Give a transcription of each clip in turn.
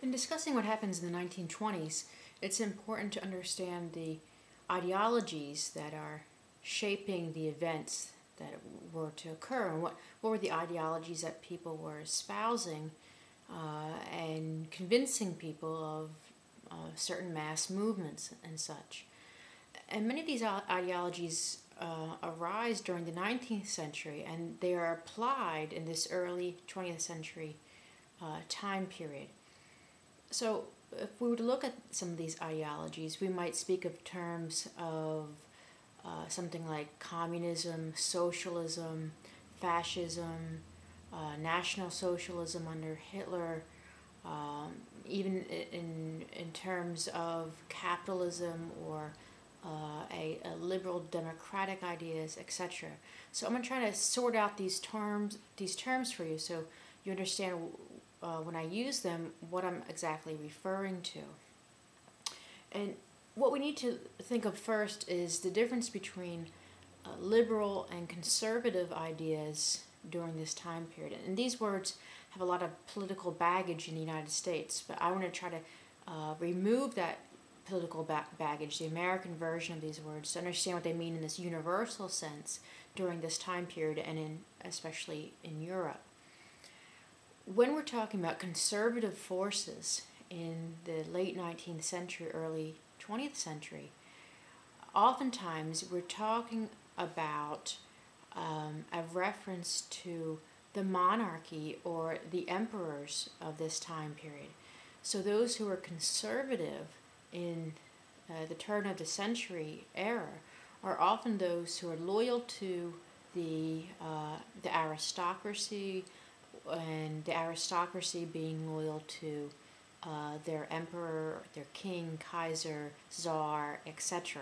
In discussing what happens in the 1920s, it's important to understand the ideologies that are shaping the events that were to occur, and what were the ideologies that people were espousing and convincing people of certain mass movements and such. And many of these ideologies arise during the 19th century, and they are applied in this early 20th century time period. So if we were to look at some of these ideologies, we might speak of terms of something like communism, socialism, fascism, National Socialism under Hitler, even in terms of capitalism or a liberal democratic ideas, etc. So I'm going to try to sort out these terms for you, so you understand when I use them what I'm exactly referring to. And what we need to think of first is the difference between liberal and conservative ideas during this time period. And these words have a lot of political baggage in the United States, but I want to try to remove that political baggage, the American version of these words, to understand what they mean in this universal sense during this time period, and especially in Europe. When we're talking about conservative forces in the late 19th century, early 20th century, oftentimes we're talking about a reference to the monarchy or the emperors of this time period. So those who are conservative in the turn of the century era are often those who are loyal to the aristocracy, and the aristocracy being loyal to their emperor, their king, Kaiser, Tsar, etc.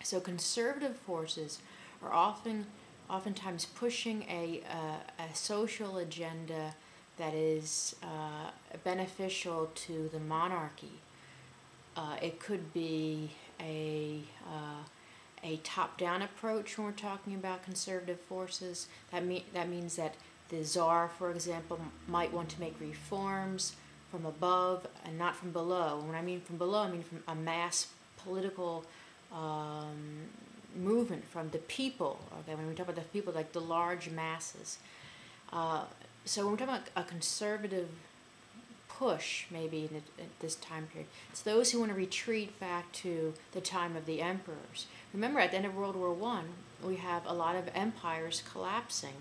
So conservative forces are oftentimes pushing a social agenda that is beneficial to the monarchy. It could be a top-down approach when we're talking about conservative forces. That means that the Tsar, for example, might want to make reforms from above and not from below. When I mean from below, I mean from a mass political movement from the people. Okay, when we talk about the people, like the large masses. So when we're talking about a conservative push, maybe in this time period, it's those who want to retreat back to the time of the emperors. Remember, at the end of World War I, we have a lot of empires collapsing.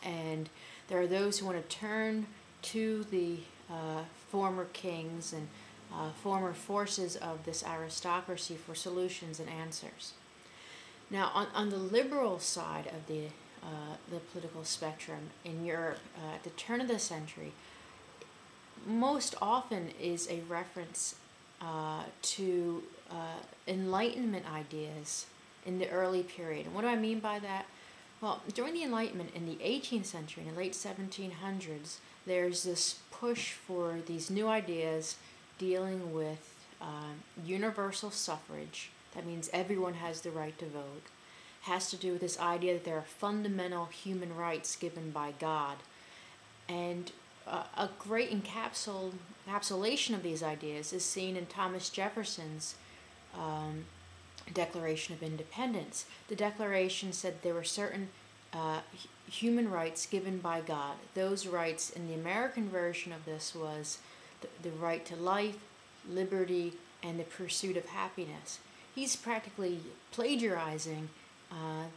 And there are those who want to turn to the former kings and former forces of this aristocracy for solutions and answers. Now, on the liberal side of the political spectrum in Europe at the turn of the century, most often is a reference to Enlightenment ideas in the early period. And what do I mean by that? Well, during the Enlightenment in the 18th century, in the late 1700s, there's this push for these new ideas dealing with universal suffrage. That means everyone has the right to vote. It has to do with this idea that there are fundamental human rights given by God. And a great encapsulation of these ideas is seen in Thomas Jefferson's Declaration of Independence. The Declaration said there were certain human rights given by God. Those rights, in the American version of this, was the right to life, liberty, and the pursuit of happiness. He's practically plagiarizing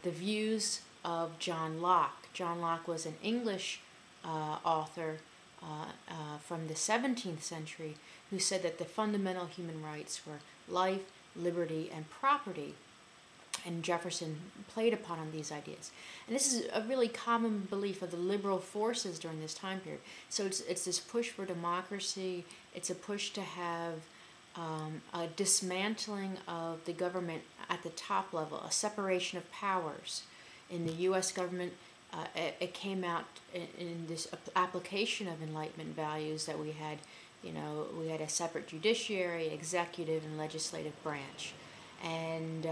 the views of John Locke. John Locke was an English author from the 17th century who said that the fundamental human rights were life, liberty, and property, and Jefferson played upon these ideas. And this is a really common belief of the liberal forces during this time period. So it's this push for democracy. It's a push to have a dismantling of the government at the top level, a separation of powers. In the U.S. government, it came out in this application of Enlightenment values that we had. We had a separate judiciary, executive, and legislative branch. And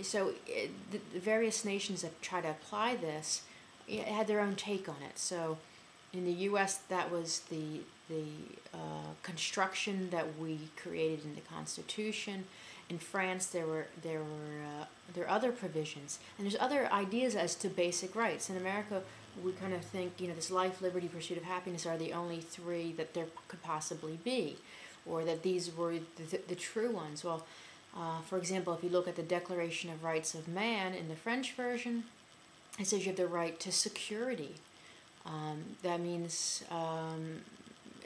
so the various nations that try to apply this had their own take on it. So In the U.S., that was the construction that we created in the Constitution. In France, there are other provisions, and there's other ideas as to basic rights. In America, we kind of think, this life, liberty, pursuit of happiness are the only three that there could possibly be, or that these were the true ones. Well, for example, if you look at the Declaration of Rights of Man in the French version, it says you have the right to security. That means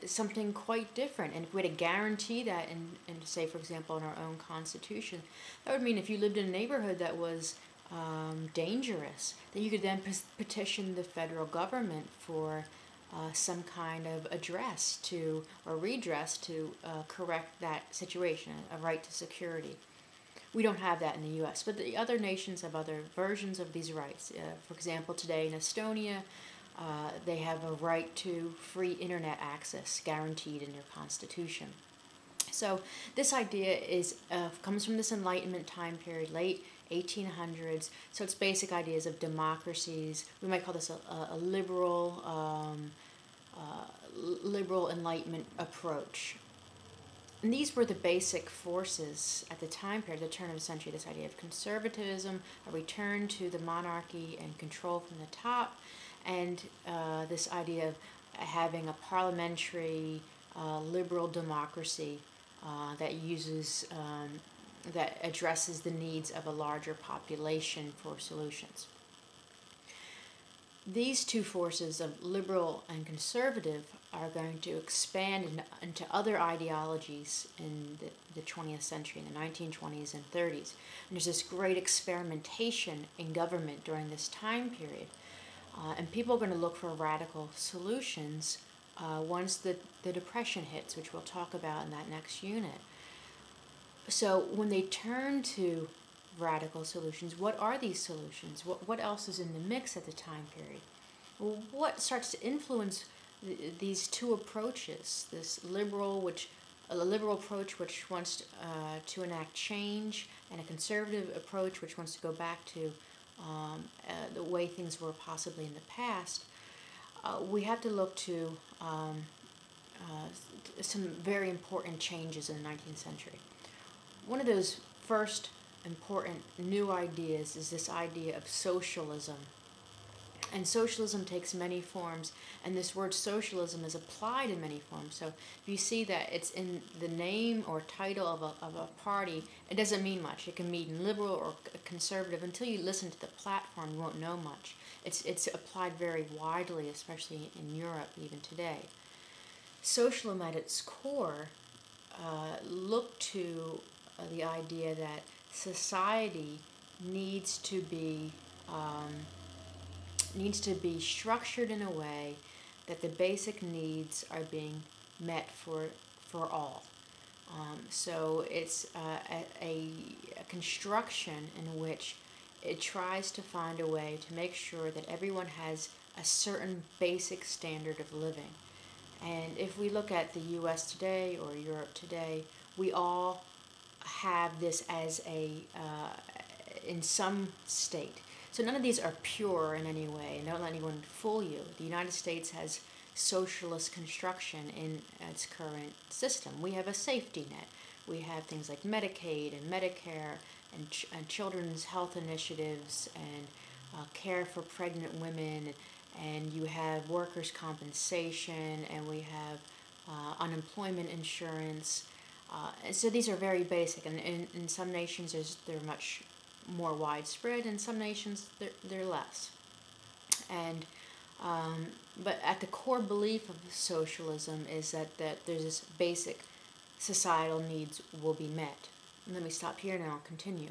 something quite different. And if we had to guarantee that in say, for example, in our own Constitution, that would mean if you lived in a neighborhood that was dangerous, then you could then petition the federal government for some kind of redress to correct that situation, a right to security. We don't have that in the U.S., but the other nations have other versions of these rights. For example, today in Estonia, they have a right to free internet access guaranteed in their constitution. So this idea comes from this Enlightenment time period, late 1800s. So it's basic ideas of democracies. We might call this a liberal Enlightenment approach. And these were the basic forces at the time period, the turn of the century, this idea of conservatism, a return to the monarchy and control from the top, and this idea of having a parliamentary liberal democracy that addresses the needs of a larger population for solutions. These two forces of liberal and conservative are going to expand into other ideologies in the 20th century, in the 1920s and 30s. And there's this great experimentation in government during this time period. And people are going to look for radical solutions once the Depression hits, which we'll talk about in that next unit. So when they turn to radical solutions, what are these solutions? What else is in the mix at the time period? Well, what starts to influence these two approaches? This a liberal approach which wants to enact change, and a conservative approach which wants to go back to the way things were possibly in the past. We have to look to some very important changes in the 19th century. One of those first important new ideas is this idea of socialism. And socialism takes many forms, and this word socialism is applied in many forms. So if you see that it's in the name or title of a party, it doesn't mean much. It can mean liberal or conservative. Until you listen to the platform, you won't know much. It's applied very widely, especially in Europe even today. Socialism at its core looked to the idea that society needs to be structured in a way that the basic needs are being met for all. So it's a construction in which it tries to find a way to make sure that everyone has a certain basic standard of living. And if we look at the U.S. today or Europe today, we all have this as in some state. So none of these are pure in any way, and don't let anyone fool you. The United States has socialist construction in its current system. We have a safety net. We have things like Medicaid and Medicare and children's health initiatives and care for pregnant women, and you have workers' compensation, and we have unemployment insurance. And so these are very basic, and in some nations they're much more widespread, in some nations they're less. And but at the core belief of socialism is that there's this basic societal needs will be met. And let me stop here and I'll continue.